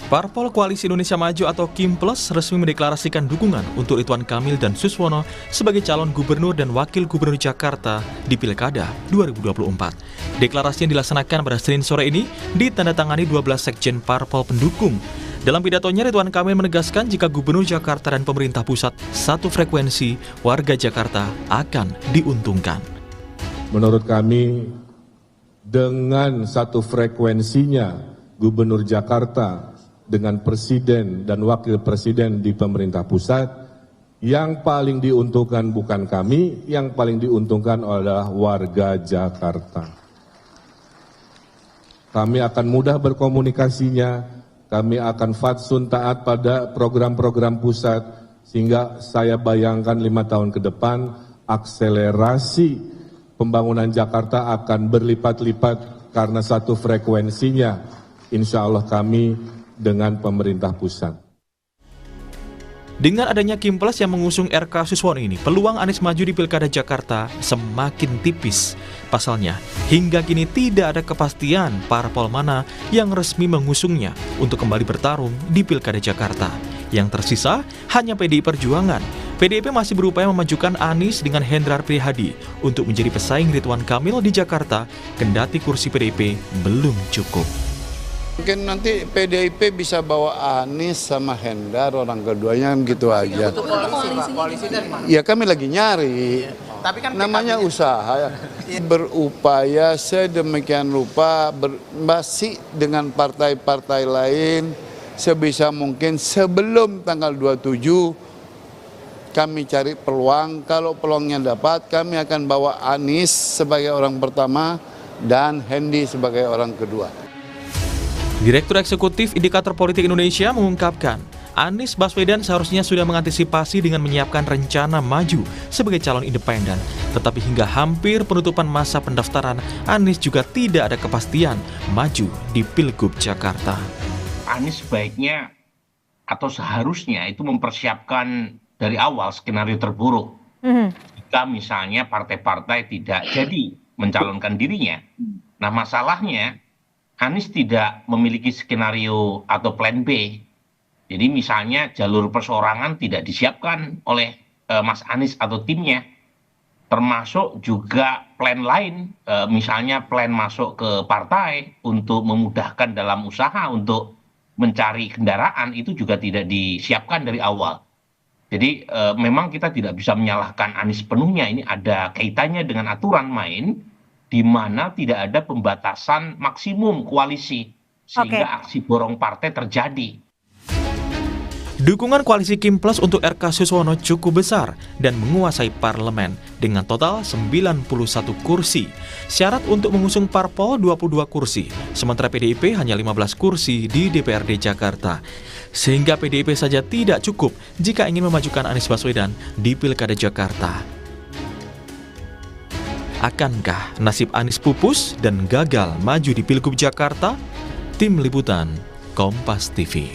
Parpol Koalisi Indonesia Maju atau KIMPLUS resmi mendeklarasikan dukungan untuk Ridwan Kamil dan Suswono sebagai calon gubernur dan wakil gubernur Jakarta di Pilkada 2024. Deklarasi yang dilaksanakan pada Senin sore ini ditandatangani 12 sekjen parpol pendukung. Dalam pidatonya, Ridwan Kamil menegaskan jika gubernur Jakarta dan pemerintah pusat satu frekuensi, warga Jakarta akan diuntungkan. Menurut kami, dengan satu frekuensinya gubernur Jakarta dengan presiden dan wakil presiden di pemerintah pusat, yang paling diuntungkan bukan kami, yang paling diuntungkan adalah warga Jakarta. Kami akan mudah berkomunikasinya, kami akan fatsun taat pada program-program pusat, sehingga saya bayangkan 5 tahun ke depan, akselerasi pembangunan Jakarta akan berlipat-lipat karena satu frekuensinya, insya Allah kami dengan pemerintah pusat. Dengan adanya KIMPLUS yang mengusung RK Suswono ini, peluang Anies maju di Pilkada Jakarta semakin tipis. Pasalnya, hingga kini tidak ada kepastian parpol mana yang resmi mengusungnya untuk kembali bertarung di Pilkada Jakarta. Yang tersisa hanya PDI Perjuangan. PDIP masih berupaya memajukan Anies dengan Hendrar Prihadi untuk menjadi pesaing Ridwan Kamil di Jakarta, kendati kursi PDIP belum cukup. Mungkin nanti PDIP bisa bawa Anies sama Hendar, orang keduanya gitu aja. Koalisi dari mana? Ya kami lagi nyari. Tapi kan namanya usaha. Berupaya sedemikian rupa berbasi dengan partai-partai lain sebisa mungkin sebelum tanggal 27 kami cari peluang. Kalau peluangnya dapat, kami akan bawa Anies sebagai orang pertama dan Hendi sebagai orang kedua. Direktur Eksekutif Indikator Politik Indonesia mengungkapkan, Anies Baswedan seharusnya sudah mengantisipasi dengan menyiapkan rencana maju sebagai calon independen. Tetapi hingga hampir penutupan masa pendaftaran, Anies juga tidak ada kepastian maju di Pilgub Jakarta. Anies sebaiknya atau seharusnya itu mempersiapkan dari awal skenario terburuk. Jika misalnya partai-partai tidak jadi mencalonkan dirinya. Nah, masalahnya Anies tidak memiliki skenario atau plan B. Jadi misalnya jalur perseorangan tidak disiapkan oleh Mas Anies atau timnya. Termasuk juga plan lain, misalnya plan masuk ke partai untuk memudahkan dalam usaha untuk mencari kendaraan, itu juga tidak disiapkan dari awal. Jadi memang kita tidak bisa menyalahkan Anies penuhnya, ini ada kaitannya dengan aturan main, di mana tidak ada pembatasan maksimum koalisi, sehingga aksi borong partai terjadi. Dukungan koalisi KIMPLUS untuk RK Suswono cukup besar dan menguasai parlemen dengan total 91 kursi. Syarat untuk mengusung parpol 22 kursi, sementara PDIP hanya 15 kursi di DPRD Jakarta. Sehingga PDIP saja tidak cukup jika ingin memajukan Anies Baswedan di Pilkada Jakarta. Akankah nasib Anies pupus dan gagal maju di Pilgub Jakarta? Tim Liputan Kompas TV.